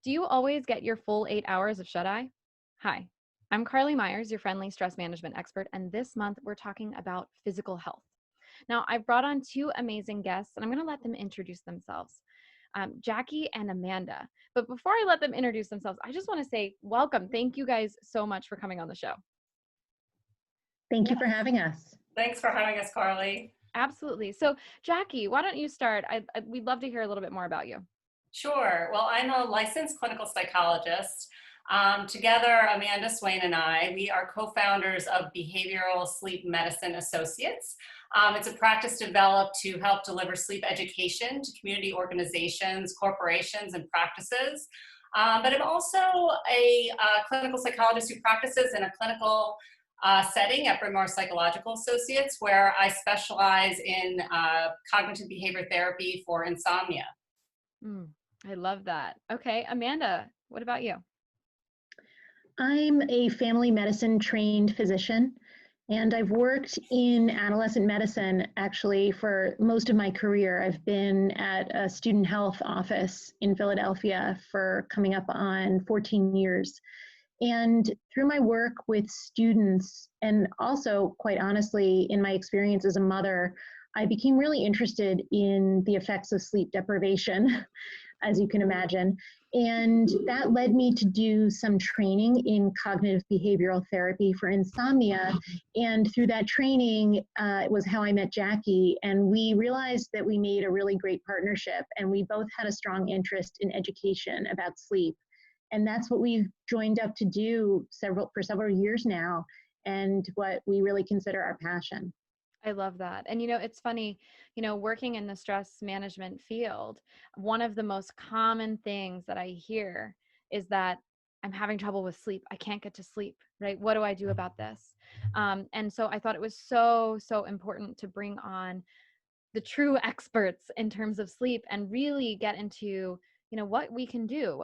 Do you always get your full 8 hours of shut-eye? Hi, I'm Carly Myers, your friendly stress management expert, and this month we're talking about physical health. Now, I've brought on two amazing guests, and I'm going to let them introduce themselves, Jackie and Amanda. But before I let them introduce themselves, I just want to say welcome. Thank you guys so much for coming on the show. Thank you for having us. Thanks for having us, Carly. Absolutely. So, Jackie, why don't you start? We'd love to hear a little bit more about you. Sure. Well, I'm a licensed clinical psychologist. Together, Amanda Swain and I, we are co-founders of Behavioral Sleep Medicine Associates. It's a practice developed to help deliver sleep education to community organizations, corporations, and practices. But I'm also a clinical psychologist who practices in a clinical setting at Bryn Mawr Psychological Associates, where I specialize in cognitive behavior therapy for insomnia. I love that. Okay, Amanda, what about you? I'm a family medicine trained physician, and I've worked in adolescent medicine actually for most of my career. I've been at a student health office in Philadelphia for coming up on 14 years. And through my work with students, and also quite honestly, in my experience as a mother, I became really interested in the effects of sleep deprivation, as you can imagine. And that led me to do some training in cognitive behavioral therapy for insomnia. And through that training, it was how I met Jackie. And we realized that we made a really great partnership, and we both had a strong interest in education about sleep. And that's what we've joined up to do for several years now, and what we really consider our passion. I love that. And, it's funny, working in the stress management field, one of the most common things that I hear is that I'm having trouble with sleep. I can't get to sleep, right? What do I do about this? And so I thought it was so, so important to bring on the true experts in terms of sleep and really get into, what we can do,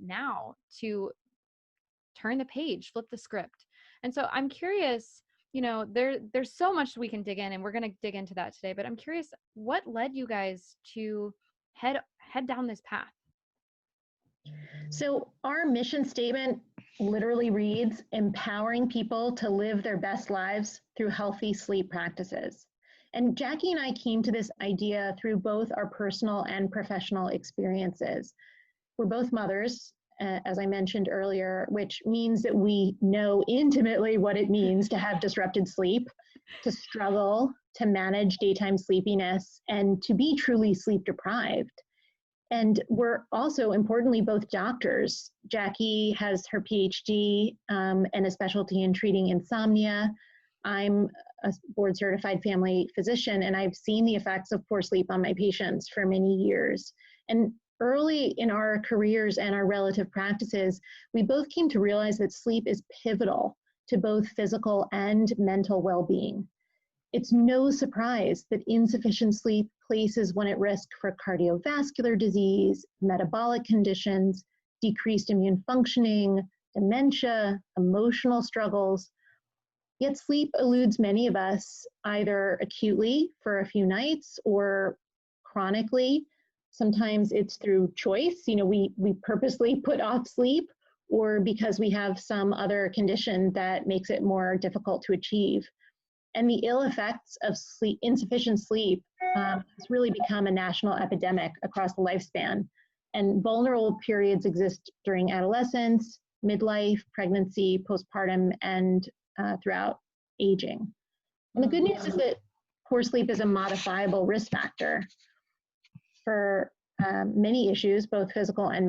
now to turn the page, flip the script. And so I'm curious, there's so much we can dig in, and we're going to dig into that today, but I'm curious, what led you guys to head down this path? So our mission statement literally reads, empowering people to live their best lives through healthy sleep practices. And Jackie and I came to this idea through both our personal and professional experiences. We're both mothers, as I mentioned earlier, which means that we know intimately what it means to have disrupted sleep, to struggle to manage daytime sleepiness, and to be truly sleep deprived. And we're also, importantly, both doctors. Jackie has her PhD and a specialty in treating insomnia. I'm a board-certified family physician, and I've seen the effects of poor sleep on my patients for many years. And early in our careers and our relative practices, we both came to realize that sleep is pivotal to both physical and mental well-being. It's no surprise that insufficient sleep places one at risk for cardiovascular disease, metabolic conditions, decreased immune functioning, dementia, emotional struggles. Yet sleep eludes many of us, either acutely for a few nights or chronically. Sometimes it's through choice. We purposely put off sleep, or because we have some other condition that makes it more difficult to achieve. And the ill effects of insufficient sleep has really become a national epidemic across the lifespan. And vulnerable periods exist during adolescence, midlife, pregnancy, postpartum, and throughout aging. And the good news is that poor sleep is a modifiable risk factor for many issues, both physical and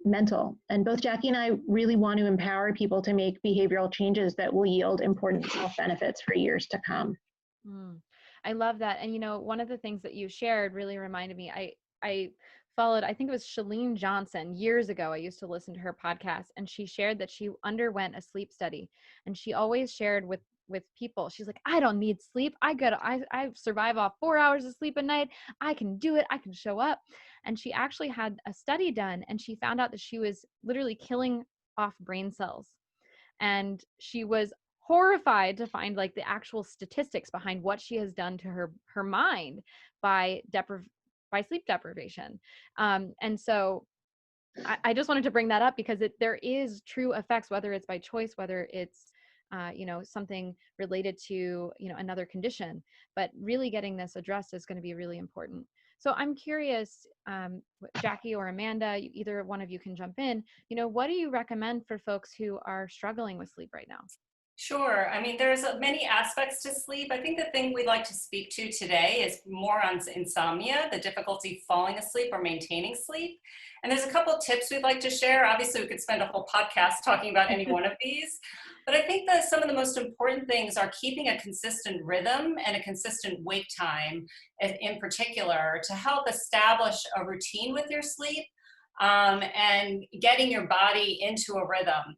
mental. And both Jackie and I really want to empower people to make behavioral changes that will yield important health benefits for years to come. I love that. And, one of the things that you shared really reminded me, I followed, I think it was Chalene Johnson years ago. I used to listen to her podcast, and she shared that she underwent a sleep study, and she always shared with people, she's like, I don't need sleep. I survive off 4 hours of sleep a night. I can do it. I can show up. And she actually had a study done, and she found out that she was literally killing off brain cells. And she was horrified to find like the actual statistics behind what she has done to her mind by sleep deprivation. And so I just wanted to bring that up because there is true effects, whether it's by choice, whether it's something related to, another condition, but really getting this addressed is going to be really important. So I'm curious, Jackie or Amanda, either one of you can jump in. What do you recommend for folks who are struggling with sleep right now? Sure. I mean, there's many aspects to sleep. I think the thing we'd like to speak to today is more on insomnia, the difficulty falling asleep or maintaining sleep. And there's a couple tips we'd like to share. Obviously, we could spend a whole podcast talking about any one of these. But I think that some of the most important things are keeping a consistent rhythm and a consistent wake time in particular to help establish a routine with your sleep, and getting your body into a rhythm.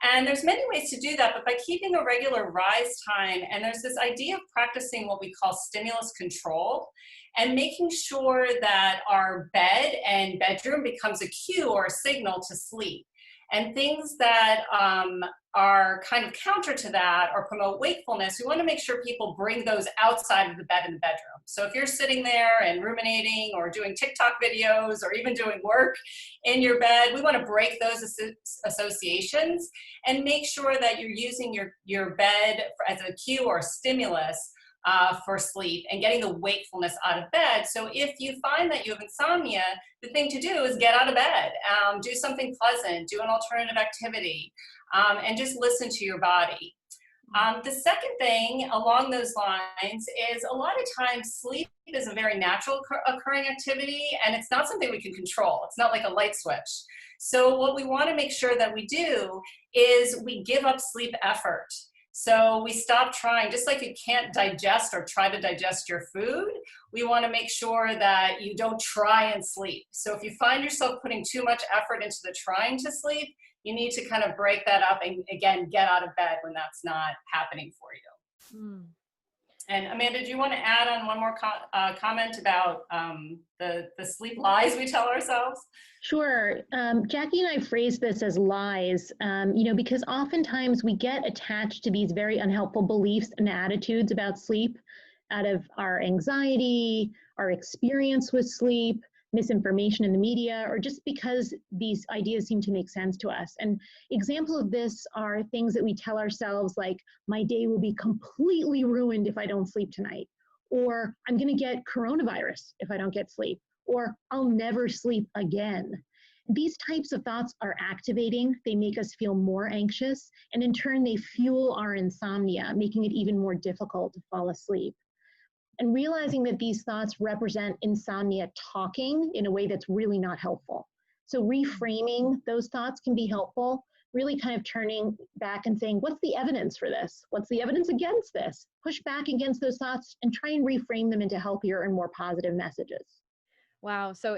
And there's many ways to do that, but by keeping a regular rise time, and there's this idea of practicing what we call stimulus control, and making sure that our bed and bedroom becomes a cue or a signal to sleep. And things that are kind of counter to that or promote wakefulness, we want to make sure people bring those outside of the bed in the bedroom. So if you're sitting there and ruminating or doing TikTok videos or even doing work in your bed, we want to break those associations and make sure that you're using your bed as a cue or a stimulus for sleep and getting the wakefulness out of bed. So if you find that you have insomnia, the thing to do is get out of bed, do something pleasant, do an alternative activity, and just listen to your body. The second thing along those lines is a lot of times sleep is a very natural occurring activity, and it's not something we can control. It's not like a light switch. So what we want to make sure that we do is we give up sleep effort. So we stop trying, just like you can't digest or try to digest your food, we want to make sure that you don't try and sleep. So if you find yourself putting too much effort into the trying to sleep, you need to kind of break that up and, again, get out of bed when that's not happening for you. Mm. And Amanda, do you want to add on one more comment about the sleep lies we tell ourselves? Sure. Jackie and I phrase this as lies, because oftentimes we get attached to these very unhelpful beliefs and attitudes about sleep out of our anxiety, our experience with sleep, misinformation in the media, or just because these ideas seem to make sense to us. And examples of this are things that we tell ourselves like, my day will be completely ruined if I don't sleep tonight, or I'm going to get coronavirus if I don't get sleep, or I'll never sleep again. These types of thoughts are activating. They make us feel more anxious, and in turn, they fuel our insomnia, making it even more difficult to fall asleep. And realizing that these thoughts represent insomnia talking in a way that's really not helpful. So reframing those thoughts can be helpful, really kind of turning back and saying, what's the evidence for this? What's the evidence against this? Push back against those thoughts and try and reframe them into healthier and more positive messages. Wow. So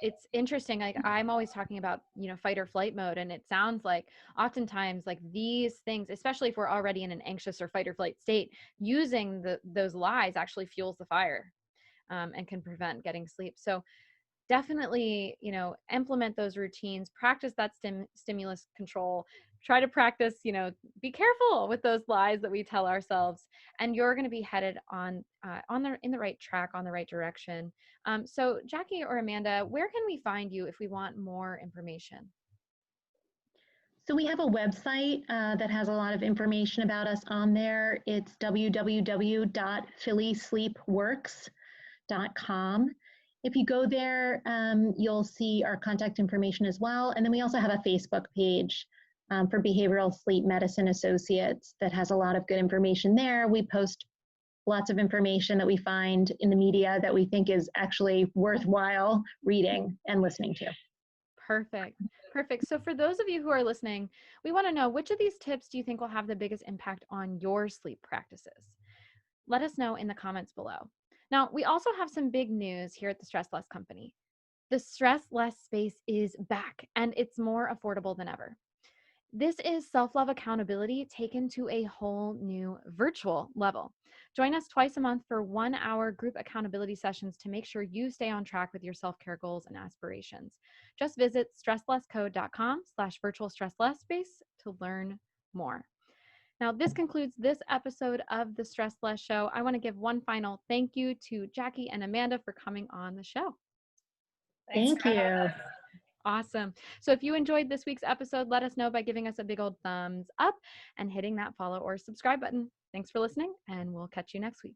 it's interesting. Like I'm always talking about, fight or flight mode. And it sounds like oftentimes like these things, especially if we're already in an anxious or fight or flight state, using those lies actually fuels the fire, and can prevent getting sleep. So definitely, implement those routines, practice that stimulus control, try to practice, be careful with those lies that we tell ourselves, and you're going to be headed in the right track, on the right direction. So Jackie or Amanda, where can we find you if we want more information? So we have a website that has a lot of information about us on there. It's www.phillysleepworks.com. If you go there, you'll see our contact information as well. And then we also have a Facebook page for Behavioral Sleep Medicine Associates that has a lot of good information there. We post lots of information that we find in the media that we think is actually worthwhile reading and listening to. Perfect. So for those of you who are listening, we want to know, which of these tips do you think will have the biggest impact on your sleep practices? Let us know in the comments below. Now, we also have some big news here at the Stress Less Company. The Stress Less space is back, and it's more affordable than ever. This is self-love accountability taken to a whole new virtual level. Join us twice a month for 1-hour group accountability sessions to make sure you stay on track with your self-care goals and aspirations. Just visit stresslessco.com/virtual stress less space to learn more. Now, this concludes this episode of the Stress Less Show. I want to give one final thank you to Jackie and Amanda for coming on the show. Thank you. Awesome. So if you enjoyed this week's episode, let us know by giving us a big old thumbs up and hitting that follow or subscribe button. Thanks for listening, and we'll catch you next week.